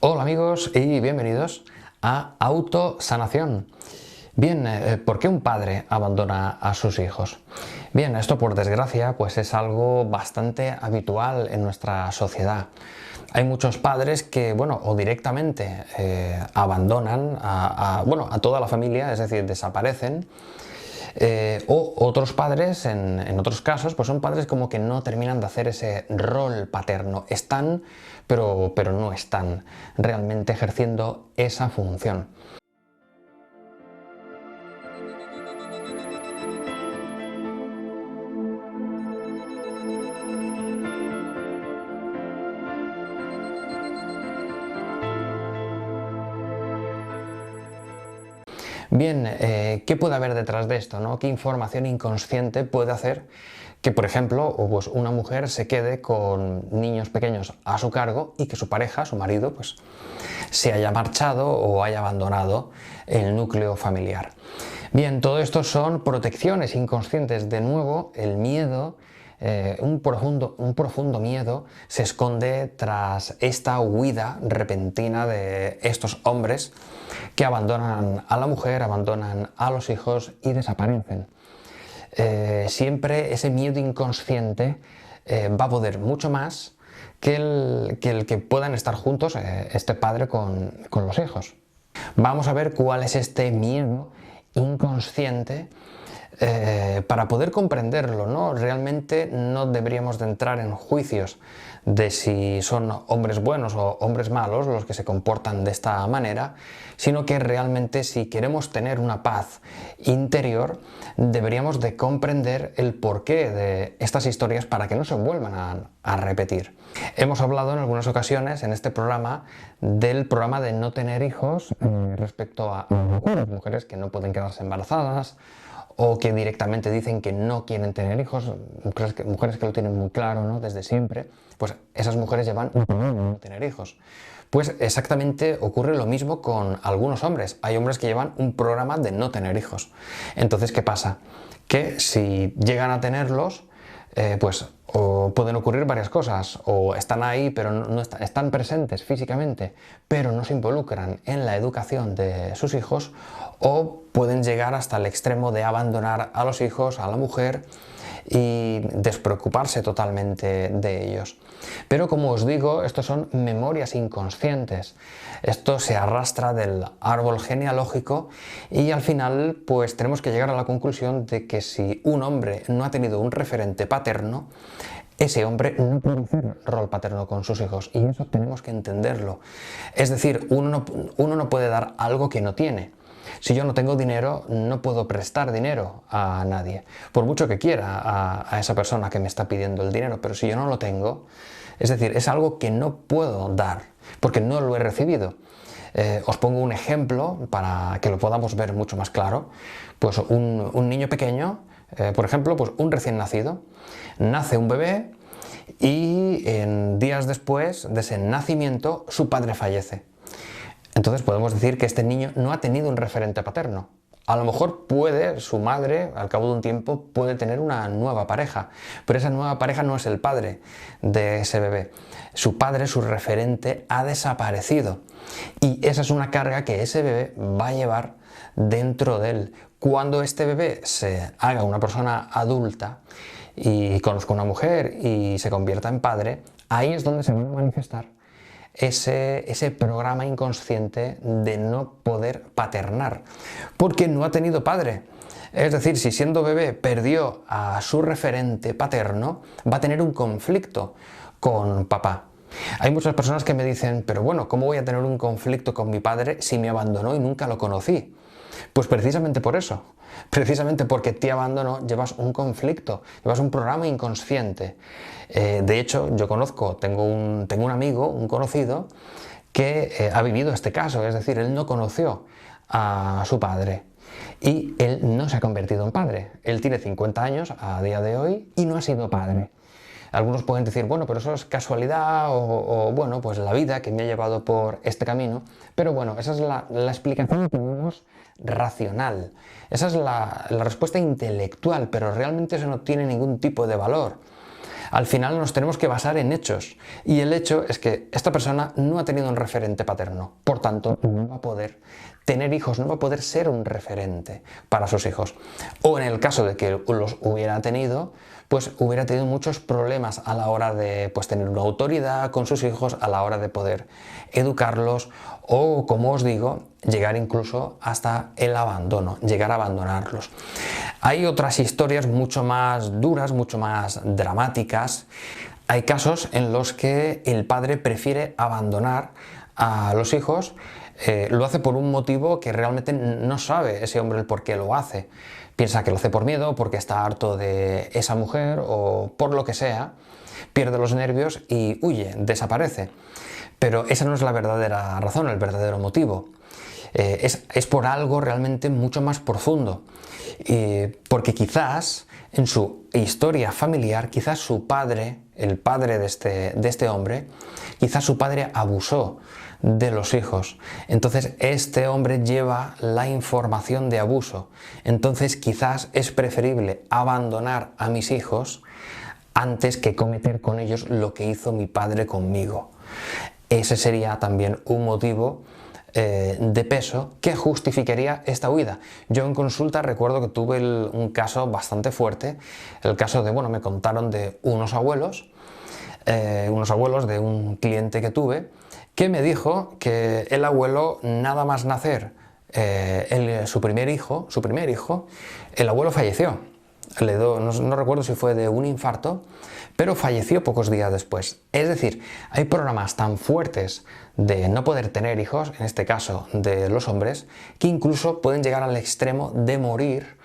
Hola amigos y bienvenidos a Autosanación. Bien, ¿por qué un padre abandona a sus hijos? Bien, esto por desgracia pues es algo bastante habitual en nuestra sociedad. Hay muchos padres que, bueno, o directamente abandonan a toda la familia, es decir, desaparecen. O otros padres, en otros casos, pues son padres como que no terminan de hacer ese rol paterno. Están, pero no están realmente ejerciendo esa función. Bien, ¿qué puede haber detrás de esto, ¿no? ¿Qué información inconsciente puede hacer que, por ejemplo, pues una mujer se quede con niños pequeños a su cargo y que su pareja, su marido, pues se haya marchado o haya abandonado el núcleo familiar? Bien, todo esto son protecciones inconscientes. De nuevo, el miedo, un profundo miedo se esconde tras esta huida repentina de estos hombres que abandonan a la mujer, abandonan a los hijos y desaparecen. Siempre ese miedo inconsciente va a poder mucho más que el que puedan estar juntos este padre con los hijos. Vamos a ver cuál es este miedo inconsciente para poder comprenderlo, ¿no? Realmente no deberíamos de entrar en juicios de si son hombres buenos o hombres malos los que se comportan de esta manera, sino que realmente si queremos tener una paz interior, deberíamos de comprender el porqué de estas historias para que no se vuelvan a repetir. Hemos hablado en algunas ocasiones en este programa del programa de no tener hijos respecto a mujeres que no pueden quedarse embarazadas, o que directamente dicen que no quieren tener hijos, mujeres que lo tienen muy claro, ¿no? Desde siempre, pues esas mujeres llevan un problema de no tener hijos. Pues exactamente ocurre lo mismo con algunos hombres. Hay hombres que llevan un programa de no tener hijos. Entonces, ¿qué pasa? Que si llegan a tenerlos, pues o pueden ocurrir varias cosas, o están ahí pero no están presentes físicamente, pero no se involucran en la educación de sus hijos, o pueden llegar hasta el extremo de abandonar a los hijos, a la mujer, y despreocuparse totalmente de ellos. Pero como os digo, estos son memorias inconscientes. Esto se arrastra del árbol genealógico y al final pues tenemos que llegar a la conclusión de que si un hombre no ha tenido un referente paterno, ese hombre no puede hacer rol paterno con sus hijos, y eso tenemos que entenderlo. Es decir, uno no puede dar algo que no tiene. Si yo no tengo dinero, no puedo prestar dinero a nadie, por mucho que quiera a esa persona que me está pidiendo el dinero, pero si yo no lo tengo, es decir, es algo que no puedo dar, porque no lo he recibido. Os pongo un ejemplo para que lo podamos ver mucho más claro. Pues un niño pequeño, por ejemplo, pues un recién nacido, nace un bebé y en días después de ese nacimiento su padre fallece. Entonces podemos decir que este niño no ha tenido un referente paterno. A lo mejor su madre, al cabo de un tiempo, puede tener una nueva pareja, pero esa nueva pareja no es el padre de ese bebé. Su padre, su referente, ha desaparecido. Y esa es una carga que ese bebé va a llevar dentro de él. Cuando este bebé se haga una persona adulta y conozca una mujer y se convierta en padre, ahí es donde se va a manifestar ese programa inconsciente de no poder paternar, porque no ha tenido padre. Es decir, si siendo bebé perdió a su referente paterno, va a tener un conflicto con papá. Hay muchas personas que me dicen, pero bueno, ¿cómo voy a tener un conflicto con mi padre si me abandonó y nunca lo conocí? Pues precisamente por eso, precisamente porque te abandonó, llevas un conflicto, llevas un programa inconsciente. De hecho, yo tengo un amigo, un conocido, que ha vivido este caso, es decir, él no conoció a su padre y él no se ha convertido en padre. Él tiene 50 años a día de hoy y no ha sido padre. Algunos pueden decir, bueno, pero eso es casualidad o bueno, pues la vida que me ha llevado por este camino. Pero bueno, esa es la explicación que tenemos racional. Esa es la respuesta intelectual, pero realmente eso no tiene ningún tipo de valor. Al final nos tenemos que basar en hechos, y el hecho es que esta persona no ha tenido un referente paterno, por tanto no va a poder tener hijos, no va a poder ser un referente para sus hijos. O en el caso de que los hubiera tenido, pues hubiera tenido muchos problemas a la hora de tener una autoridad con sus hijos, a la hora de poder educarlos, o, como os digo, llegar incluso hasta el abandono, llegar a abandonarlos. Hay otras historias mucho más duras, mucho más dramáticas. Hay casos en los que el padre prefiere abandonar a los hijos, lo hace por un motivo que realmente no sabe ese hombre el por qué lo hace. Piensa que lo hace por miedo, porque está harto de esa mujer o por lo que sea, pierde los nervios y huye, desaparece. Pero esa no es la verdadera razón, el verdadero motivo. Es por algo realmente mucho más profundo, porque quizás en su historia familiar, quizás su padre, el padre de este hombre, quizás su padre abusó de los hijos. Entonces este hombre lleva la información de abuso. Entonces quizás es preferible abandonar a mis hijos antes que cometer con ellos lo que hizo mi padre conmigo. Ese sería también un motivo de peso que justificaría esta huida. Yo en consulta recuerdo que tuve un caso bastante fuerte, el caso de, me contaron de unos abuelos de un cliente que tuve, que me dijo que el abuelo, nada más nacer su primer hijo, el abuelo falleció. No recuerdo si fue de un infarto, pero falleció pocos días después. Es decir, hay programas tan fuertes de no poder tener hijos, en este caso de los hombres, que incluso pueden llegar al extremo de morir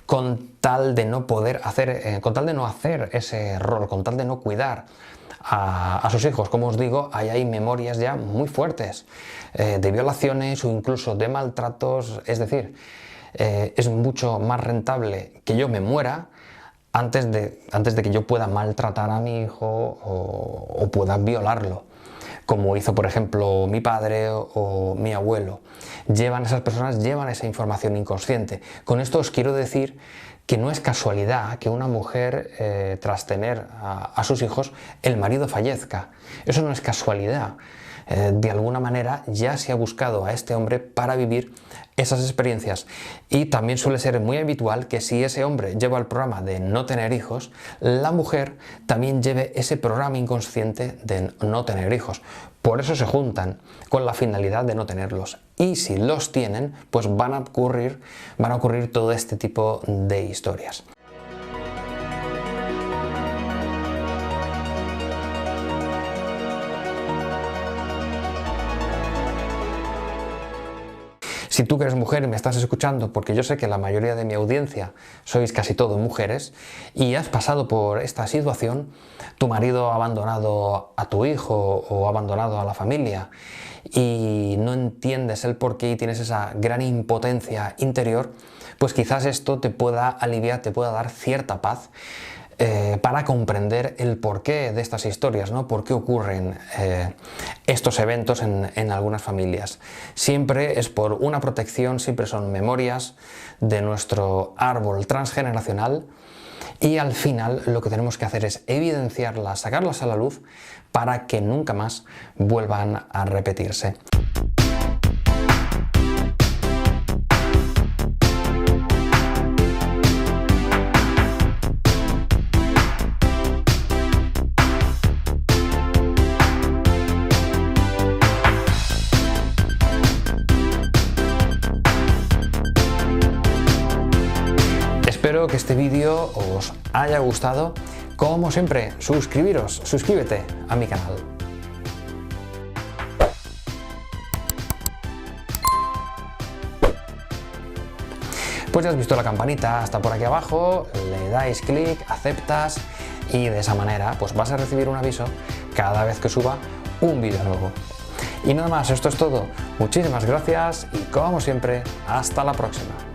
con tal de no poder hacer, con tal de no hacer ese rol, con tal de no cuidar a sus hijos. Como os digo, hay memorias ya muy fuertes de violaciones o incluso de maltratos. Es decir, es mucho más rentable que yo me muera antes de que yo pueda maltratar a mi hijo o pueda violarlo, como hizo por ejemplo mi padre o mi abuelo. Esas personas llevan esa información inconsciente. Con esto os quiero decir que no es casualidad que una mujer, tras tener a sus hijos, el marido fallezca. Eso no es casualidad. De alguna manera ya se ha buscado a este hombre para vivir esas experiencias, y también suele ser muy habitual que si ese hombre lleva el programa de no tener hijos, la mujer también lleve ese programa inconsciente de no tener hijos. Por eso se juntan, con la finalidad de no tenerlos, y si los tienen, pues van a ocurrir todo este tipo de historias. Si tú que eres mujer y me estás escuchando, porque yo sé que la mayoría de mi audiencia sois casi todo mujeres, y has pasado por esta situación, tu marido ha abandonado a tu hijo o ha abandonado a la familia y no entiendes el porqué y tienes esa gran impotencia interior, pues quizás esto te pueda aliviar, te pueda dar cierta paz para comprender el porqué de estas historias, ¿no? ¿Por qué ocurren estos eventos en algunas familias? Siempre es por una protección, siempre son memorias de nuestro árbol transgeneracional, y al final lo que tenemos que hacer es evidenciarlas, sacarlas a la luz para que nunca más vuelvan a repetirse. Espero que este vídeo os haya gustado. Como siempre, suscríbete a mi canal. Pues ya has visto la campanita, está por aquí abajo, le dais clic, aceptas, y de esa manera pues vas a recibir un aviso cada vez que suba un vídeo nuevo. Y nada más, esto es todo. Muchísimas gracias y como siempre, hasta la próxima.